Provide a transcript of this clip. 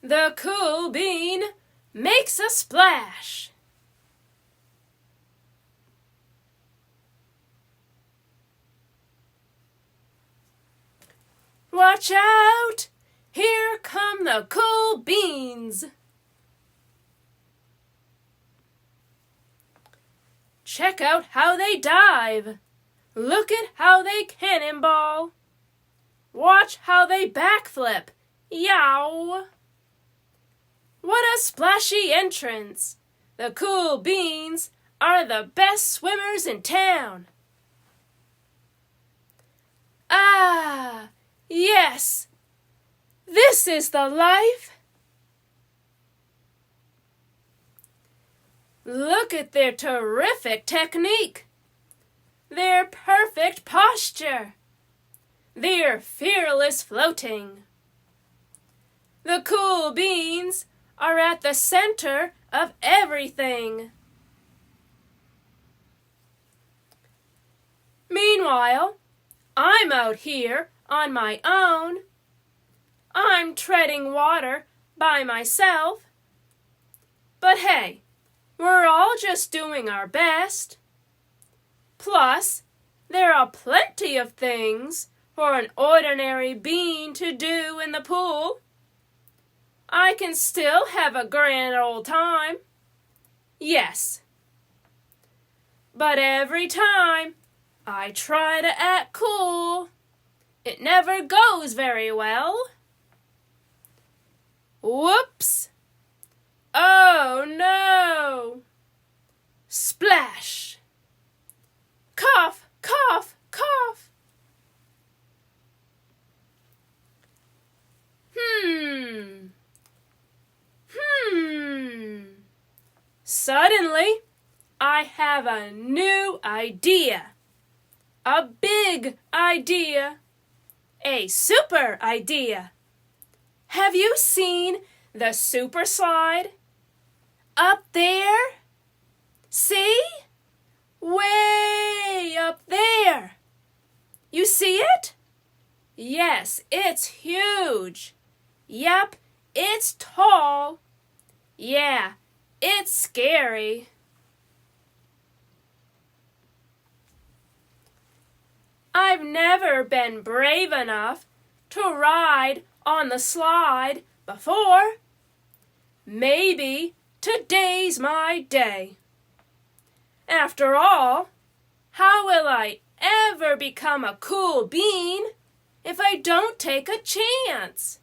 The cool bean makes a splash. Watch out! Here come the cool beans. Check out how they dive. Look at how they cannonball. Watch how they backflip. Yow! What a splashy entrance! The cool beans are the best swimmers in town. Ah, yes! This is the life! Look at their terrific technique! Their perfect posture! Their fearless floating! The cool beans are at the center of everything. Meanwhile, I'm out here on my own. I'm treading water by myself. But hey, we're all just doing our best. Plus, there are plenty of things for an ordinary bean to do in the pool. I can still have a grand old time. Yes. But every time I try to act cool, it never goes very well. Whoops! Oh no! Splash! Cough, cough, cough! Suddenly, I have a new idea. A big idea. A super idea. Have you seen the super slide? Up there? See? Way up there. You see it? Yes, it's huge. Yep, it's tall. Yeah, it's scary. I've never been brave enough to ride on the slide before. Maybe today's my day. After all, how will I ever become a cool bean if I don't take a chance?